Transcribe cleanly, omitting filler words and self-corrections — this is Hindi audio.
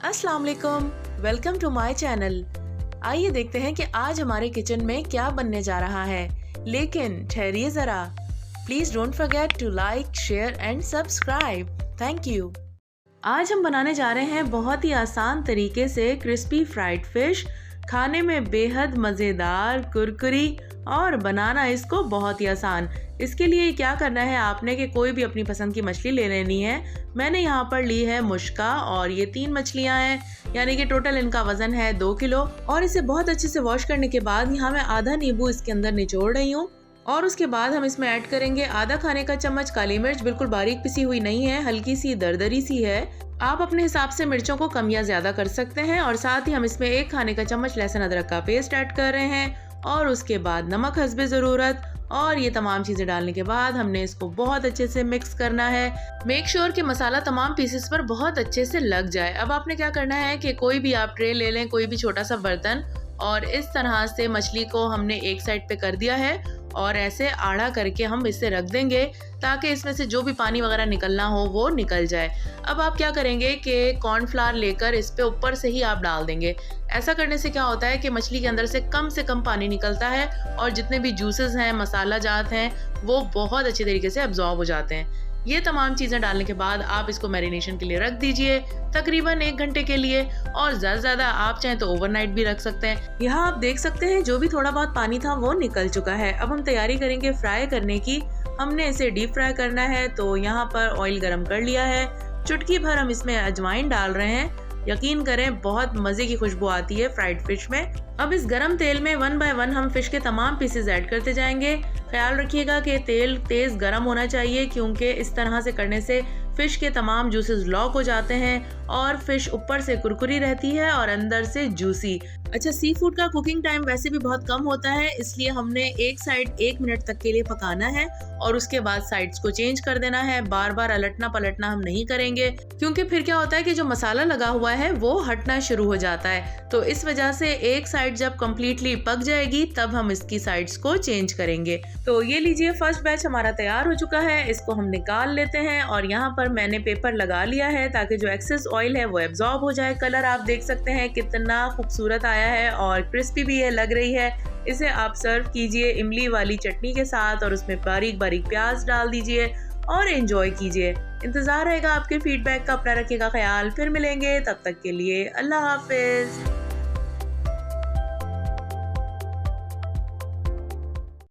अस्सलाम वालेकुम, वेलकम टू माय चैनल। आइए देखते हैं कि आज हमारे किचन में क्या बनने जा रहा है। लेकिन ठहरिए ज़रा, please don't forget to like, share and subscribe. Thank you. आज हम बनाने जा रहे हैं बहुत ही आसान तरीके से क्रिस्पी फ्राइड फिश। खाने में बेहद मज़ेदार, कुरकुरी और बनाना इसको बहुत ही आसान। इसके लिए क्या करना है आपने कि कोई भी अपनी पसंद की मछली ले लेनी है। मैंने यहाँ पर ली है मुश्का और ये 3 मछलियाँ हैं, यानी कि टोटल इनका वजन है 2 किलो। और इसे बहुत अच्छे से वॉश करने के बाद यहाँ मैं आधा नींबू इसके अंदर निचोड़ रही हूँ। और उसके बाद हम इसमें ऐड करेंगे आधा खाने का चम्मच काली मिर्च। बिल्कुल बारीक पिसी हुई नहीं है, हल्की सी दरदरी सी है। आप अपने हिसाब से मिर्चों को कम या ज्यादा कर सकते हैं। और साथ ही हम इसमें 1 खाने का चम्मच लहसुन अदरक का पेस्ट ऐड कर रहे हैं। और उसके बाद नमक हस्बे ज़रूरत। और ये तमाम चीज़ें डालने के बाद हमने इसको बहुत अच्छे से मिक्स करना है। मेक श्योर कि मसाला तमाम पीसेस पर बहुत अच्छे से लग जाए। अब आपने क्या करना है कि कोई भी आप ट्रे ले लें, कोई भी छोटा सा बर्तन, और इस तरह से मछली को हमने एक साइड पे कर दिया है और ऐसे आड़ा करके हम इसे रख देंगे ताकि इसमें से जो भी पानी वगैरह निकलना हो वो निकल जाए। अब आप क्या करेंगे कि कॉर्नफ्लावर लेकर इस पे ऊपर से ही आप डाल देंगे। ऐसा करने से क्या होता है कि मछली के अंदर से कम पानी निकलता है और जितने भी जूसेस हैं, मसाला जात हैं, वो बहुत अच्छे तरीके से अब्जॉर्ब हो जाते हैं। ये तमाम चीज़ें डालने के बाद आप इसको मैरिनेशन के लिए रख दीजिए तकरीबन 1 घंटे के लिए। और ज़्यादा से ज़्यादा आप चाहें तो ओवरनाइट भी रख सकते हैं। यहाँ आप देख सकते हैं जो भी थोड़ा बहुत पानी था वो निकल चुका है। अब हम तैयारी करेंगे फ्राई करने की। हमने इसे डीप फ्राई करना है, तो यहाँ पर ऑयल गरम कर लिया है। चुटकी भर हम इसमें अजवाइन डाल रहे हैं। यकीन करें बहुत मज़े की खुशबू आती है फ्राइड फिश में। अब इस गरम तेल में 1 बाय 1 हम फिश के तमाम पीसेस ऐड करते जाएंगे। ख्याल रखिएगा कि तेल तेज़ गरम होना चाहिए, क्योंकि इस तरह से करने से फिश के तमाम जूसेस लॉक हो जाते हैं और फिश ऊपर से कुरकुरी रहती है और अंदर से जूसी। अच्छा, सी फूड का कुकिंग टाइम वैसे भी बहुत कम होता है, इसलिए हमने एक साइड 1 मिनट तक के लिए पकाना है और उसके बाद साइड्स को चेंज कर देना है। बार बार अलटना पलटना हम नहीं करेंगे, क्योंकि फिर क्या होता है कि जो मसाला लगा हुआ है वो हटना शुरू हो जाता है। तो इस वजह से एक साइड जब कम्प्लीटली पक जाएगी तब हम इसकी साइड्स को चेंज करेंगे। तो ये लीजिए, फर्स्ट बैच हमारा तैयार हो चुका है। इसको हम निकाल लेते हैं और यहाँ पर मैंने पेपर लगा लिया है ताकि जो एक्सेस ऑयल है वो एब्जॉर्ब हो जाए। कलर आप देख सकते हैं कितना खूबसूरत आया है और क्रिस्पी भी है, लग रही है। इसे आप सर्व कीजिए इमली वाली चटनी के साथ और उसमें बारीक बारीक प्याज डाल दीजिए और एंजॉय कीजिए। इंतजार रहेगा आपके फीडबैक का। अपना रखिएगा ख्याल, फिर मिलेंगे, तब तक के लिए अल्लाह हाफिज।